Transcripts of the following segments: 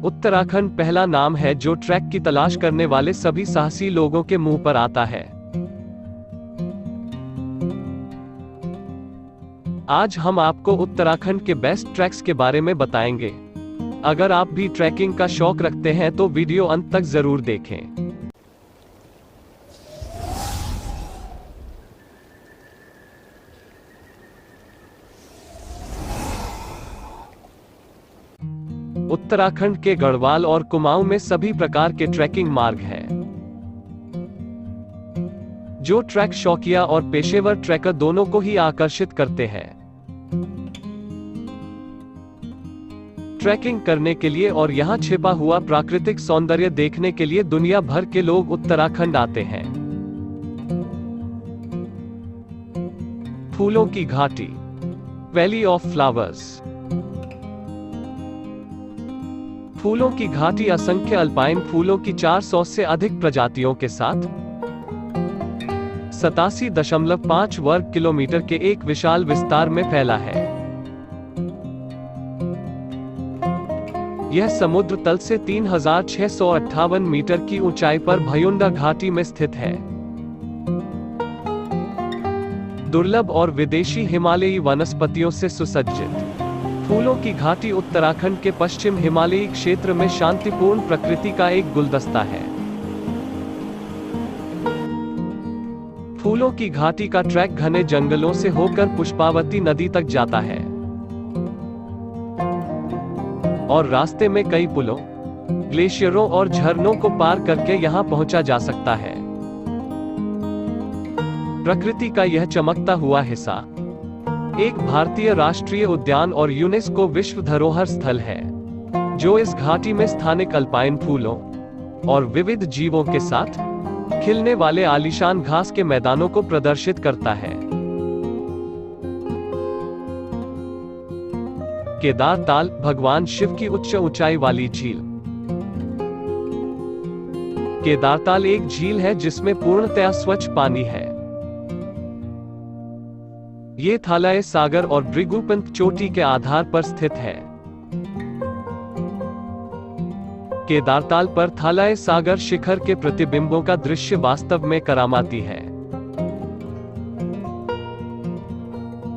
उत्तराखंड पहला नाम है जो ट्रैक की तलाश करने वाले सभी साहसी लोगों के मुंह पर आता है। आज हम आपको उत्तराखंड के बेस्ट ट्रैक्स के बारे में बताएंगे। अगर आप भी ट्रैकिंग का शौक रखते हैं तो वीडियो अंत तक जरूर देखें। उत्तराखंड के गढ़वाल और कुमाऊं में सभी प्रकार के ट्रैकिंग मार्ग हैं, जो ट्रैक शौकिया और पेशेवर ट्रैकर दोनों को ही आकर्षित करते हैं। ट्रैकिंग करने के लिए और यहां छिपा हुआ प्राकृतिक सौंदर्य देखने के लिए दुनिया भर के लोग उत्तराखंड आते हैं। फूलों की घाटी, वैली ऑफ फ्लावर्स। फूलों की घाटी असंख्य अल्पाइन फूलों की 400 से अधिक प्रजातियों के साथ 87.5 वर्ग किलोमीटर के एक विशाल विस्तार में फैला है। यह समुद्र तल से 3658 मीटर की ऊंचाई पर भयुंडा घाटी में स्थित है। दुर्लभ और विदेशी हिमालयी वनस्पतियों से सुसज्जित फूलों की घाटी उत्तराखंड के पश्चिम हिमालयी क्षेत्र में शांतिपूर्ण प्रकृति का एक गुलदस्ता है। फूलों की घाटी का ट्रैक घने जंगलों से होकर पुष्पावती नदी तक जाता है और रास्ते में कई पुलों, ग्लेशियरों और झरनों को पार करके यहां पहुंचा जा सकता है। प्रकृति का यह चमकता हुआ हिस्सा एक भारतीय राष्ट्रीय उद्यान और यूनेस्को विश्व धरोहर स्थल है, जो इस घाटी में स्थानिक अल्पाइन फूलों और विविध जीवों के साथ खिलने वाले आलीशान घास के मैदानों को प्रदर्शित करता है। केदार ताल भगवान शिव की उच्च ऊंचाई वाली झील। केदारताल एक झील है जिसमें पूर्णतया स्वच्छ पानी है। ये थालाय सागर और भृगुपंत चोटी के आधार पर स्थित है। केदारताल पर थालाय सागर शिखर के प्रतिबिंबों का दृश्य वास्तव में करामाती है।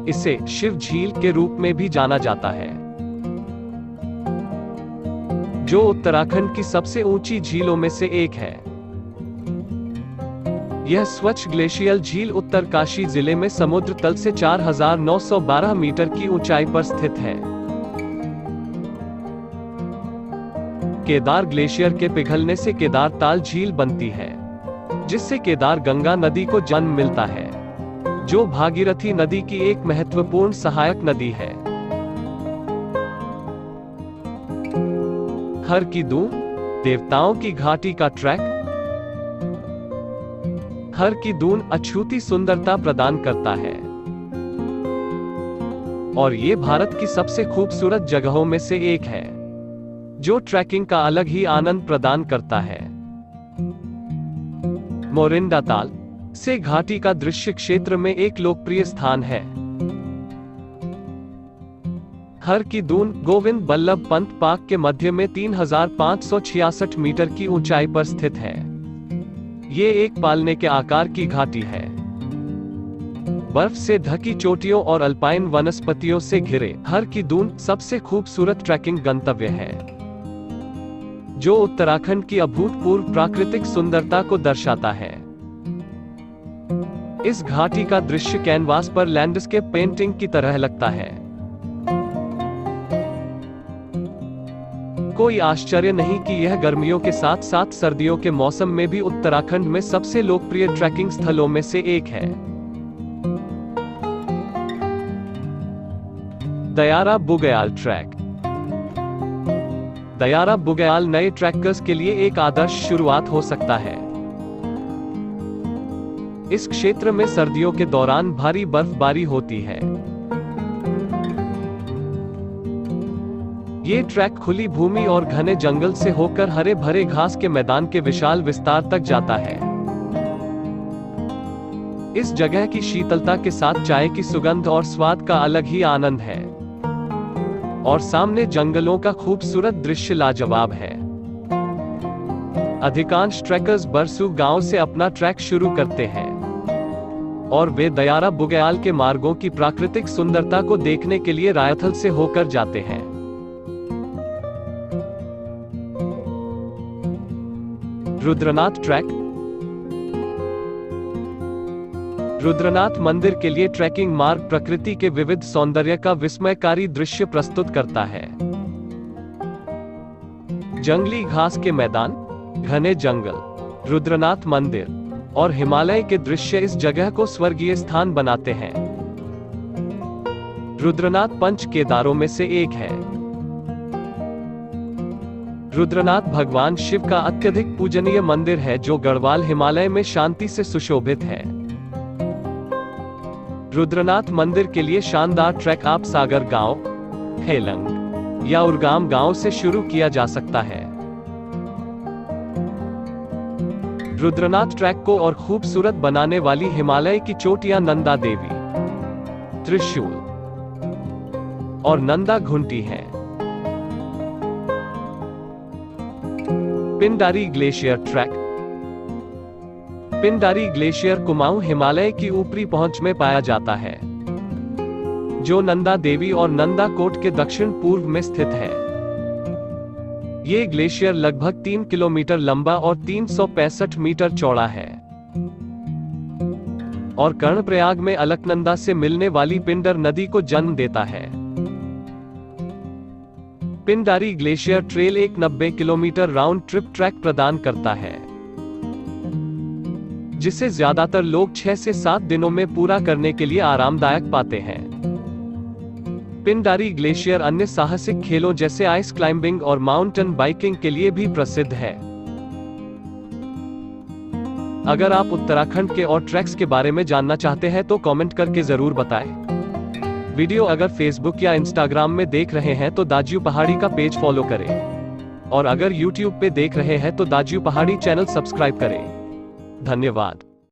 इसे शिव झील के रूप में भी जाना जाता है, जो उत्तराखंड की सबसे ऊंची झीलों में से एक है। यह स्वच्छ ग्लेशियल झील उत्तरकाशी जिले में समुद्र तल से 4912 मीटर की ऊंचाई पर स्थित है। केदार ग्लेशियर के पिघलने से केदारताल झील बनती है, जिससे केदार गंगा नदी को जन्म मिलता है, जो भागीरथी नदी की एक महत्वपूर्ण सहायक नदी है। हर की दून देवताओं की घाटी का ट्रैक। हर की दून अछूती सुंदरता प्रदान करता है और ये भारत की सबसे खूबसूरत जगहों में से एक है, जो ट्रैकिंग का अलग ही आनंद प्रदान करता है। मोरिंडा ताल से घाटी का दृश्य क्षेत्र में एक लोकप्रिय स्थान है। हर की दून गोविंद बल्लभ पंत पार्क के मध्य में 3566 मीटर की ऊंचाई पर स्थित है। ये एक पालने के आकार की घाटी है। बर्फ से ढकी चोटियों और अल्पाइन वनस्पतियों से घिरे हर की दून सबसे खूबसूरत ट्रैकिंग गंतव्य है, जो उत्तराखंड की अभूतपूर्व प्राकृतिक सुंदरता को दर्शाता है। इस घाटी का दृश्य कैनवास पर लैंडस्केप पेंटिंग की तरह लगता है। कोई आश्चर्य नहीं कि यह गर्मियों के साथ साथ सर्दियों के मौसम में भी उत्तराखंड में सबसे लोकप्रिय ट्रैकिंग स्थलों में से एक है। दयारा बुग्याल ट्रैक। दयारा बुग्याल नए ट्रैकर्स के लिए एक आदर्श शुरुआत हो सकता है। इस क्षेत्र में सर्दियों के दौरान भारी बर्फबारी होती है। ये ट्रैक खुली भूमि और घने जंगल से होकर हरे भरे घास के मैदान के विशाल विस्तार तक जाता है। इस जगह की शीतलता के साथ चाय की सुगंध और स्वाद का अलग ही आनंद है। और सामने जंगलों का खूबसूरत दृश्य लाजवाब है। अधिकांश ट्रैकर्स बरसू गांव से अपना ट्रैक शुरू करते हैं और वे दयारा बुग्याल के मार्गों की प्राकृतिक सुंदरता को देखने के लिए रायथल से होकर जाते हैं। रुद्रनाथ ट्रैक। रुद्रनाथ मंदिर के लिए ट्रैकिंग मार्ग प्रकृति के विविध सौंदर्य का विस्मयकारी दृश्य प्रस्तुत करता है। जंगली घास के मैदान, घने जंगल, रुद्रनाथ मंदिर और हिमालय के दृश्य इस जगह को स्वर्गीय स्थान बनाते हैं। रुद्रनाथ पंच केदारों में से एक है। रुद्रनाथ भगवान शिव का अत्यधिक पूजनीय मंदिर है जो गढ़वाल हिमालय में शांति से सुशोभित है। रुद्रनाथ मंदिर के लिए शानदार ट्रैक आप सागर गांव, हेलंग या उरगाम गांव से शुरू किया जा सकता है। रुद्रनाथ ट्रैक को और खूबसूरत बनाने वाली हिमालय की चोटियां नंदा देवी, त्रिशूल और नंदा घुंटी हैं। Pindari glacier track. Pindari glacier Kumaon Himalaya की ऊपरी पहुंच में पाया जाता है, जो नंदा देवी और नंदा कोट के दक्षिण पूर्व में स्थित है। ये ग्लेशियर लगभग 3 किलोमीटर लंबा और 365 मीटर चौड़ा है और कर्णप्रयाग में अलकनंदा से मिलने वाली पिंडर नदी को जन्म देता है। पिंडारी ग्लेशियर ट्रेल एक 90 किलोमीटर राउंड ट्रिप ट्रैक प्रदान करता है, जिसे ज्यादातर लोग 6 से 7 दिनों में पूरा करने के लिए आरामदायक पाते हैं। पिंडारी ग्लेशियर अन्य साहसिक खेलों जैसे आइस क्लाइंबिंग और माउंटेन बाइकिंग के लिए भी प्रसिद्ध है। अगर आप उत्तराखंड के और ट्रैक्स के बारे में जानना चाहते हैं तो कमेंट करके जरूर बताएं। वीडियो अगर फेसबुक या इंस्टाग्राम में देख रहे हैं तो दाज्यू पहाड़ी का पेज फॉलो करें और अगर यूट्यूब पे देख रहे हैं तो दाज्यू पहाड़ी चैनल सब्सक्राइब करें। धन्यवाद।